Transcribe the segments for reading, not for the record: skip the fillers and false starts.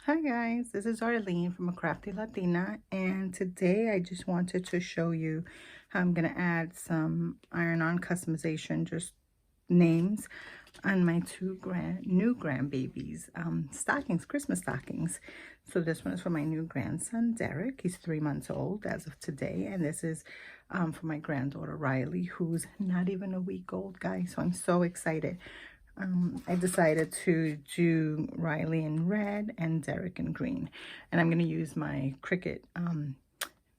Hi guys, this is Arlene from A Crafty Latina, and today I just wanted to show you how I'm going to add some iron-on customization, just names, on my new grandbabies stockings, Christmas stockings. So this one is for my new grandson Derek. He's 3 months old as of today, and this is for my granddaughter Riley, who's not even a week old, guys. So I'm so excited. I decided to do Riley in red and Derek in green, and I'm going to use my Cricut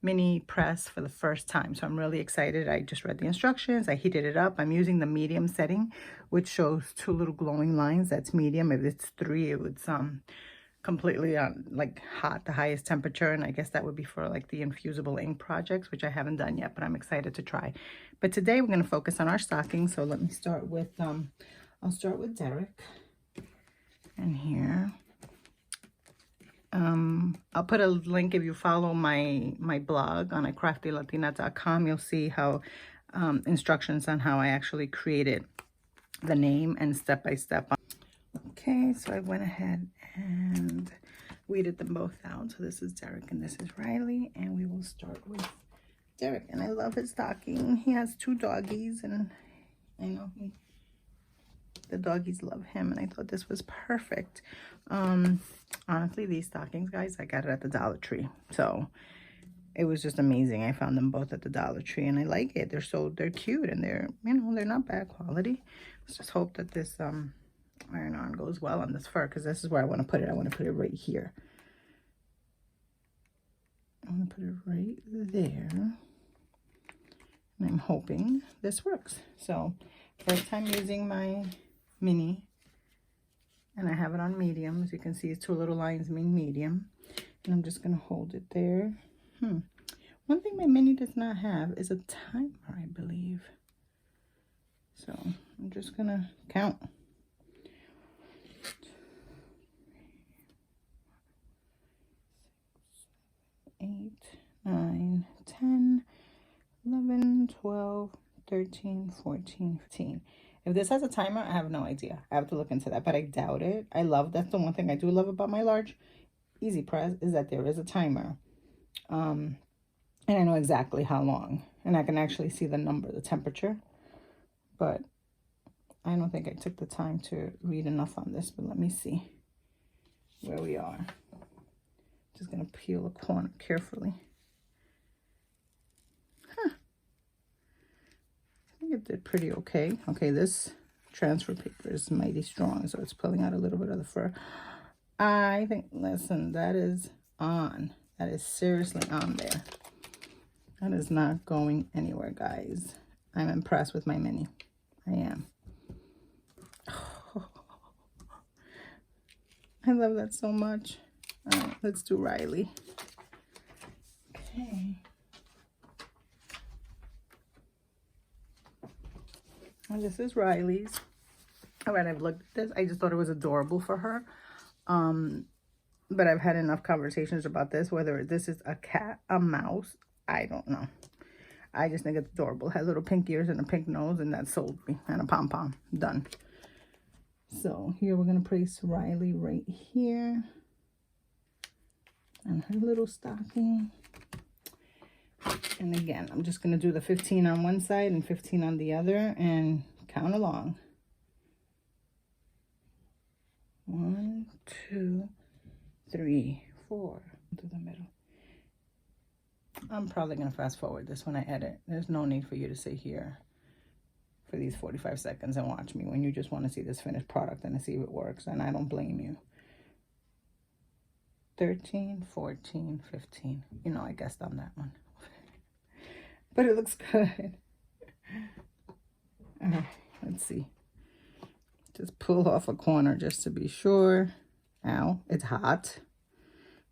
mini press for the first time. So I'm really excited. I just read the instructions. I heated it up. I'm using the medium setting, which shows 2 little glowing lines. That's medium. If it's 3, it would completely like hot, the highest temperature, and I guess that would be for like the infusible ink projects, which I haven't done yet, but I'm excited to try. But today we're going to focus on our stockings. So let me start with I'll start with Derek. And here I'll put a link. If you follow my blog on craftylatina.com, you'll see how instructions on how I actually created the name and step by step. Okay, so I went ahead and weeded them both out. So this is Derek and this is Riley, and we will start with Derek. And I love his stocking. He has 2 doggies, and I know the doggies love him, and I thought this was perfect. Honestly, these stockings, guys, I got it at the Dollar Tree, so it was just amazing. I found them both at the Dollar Tree, and I like it. They're cute, and they're not bad quality. Let's just hope that this iron-on goes well on this fur, because this is where I want to put it. I want to put it right here. I want to put it right there, and I'm hoping this works. So first time using my mini, and I have it on medium. As you can see, it's 2 little lines mean medium, and I'm just going to hold it there. One thing my mini does not have is a timer, I believe. So I'm just going to count. 8, 9, 10, 11, 12, 13, 14, 15. If this has a timer, I have no idea. I have to look into that, but I doubt it. That's the one thing I do love about my large EasyPress, is that there is a timer. And I know exactly how long, and I can actually see the number, the temperature. But I don't think I took the time to read enough on this, but let me see where we are. Just gonna peel a corner carefully. It did pretty okay. Okay, this transfer paper is mighty strong, so it's pulling out a little bit of the fur. I think, listen, that is on. That is seriously on there. That is not going anywhere, guys. I'm impressed with my mini. I am. I love that so much. All right, let's do Riley. Okay. And this is Riley's. All right, I've looked at this. I just thought it was adorable for her. But I've had enough conversations about this, whether this is a cat, a mouse, I don't know. I just think it's adorable. It has little pink ears and a pink nose, and that sold me. And a pom-pom. Done. So here we're going to place Riley right here. And her little stocking. And again, I'm just going to do the 15 on one side and 15 on the other and count along. 1, 2, 3, 4 to the middle. I'm probably going to fast forward this when I edit. There's no need for you to sit here for these 45 seconds and watch me when you just want to see this finished product and to see if it works, and I don't blame you. 13, 14, 15. You know, I guessed on that one. But it looks good. All right, let's see. Just pull off a corner just to be sure. Ow, it's hot.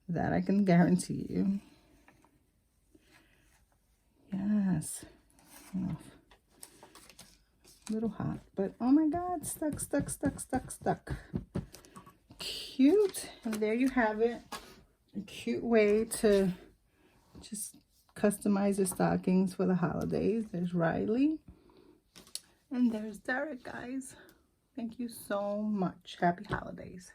That I can guarantee you. Yes. A little hot, but oh my God, stuck. Cute. And there you have it. A cute way to just customize your stockings for the holidays. There's Riley. And there's Derek, guys. Thank you so much. Happy holidays.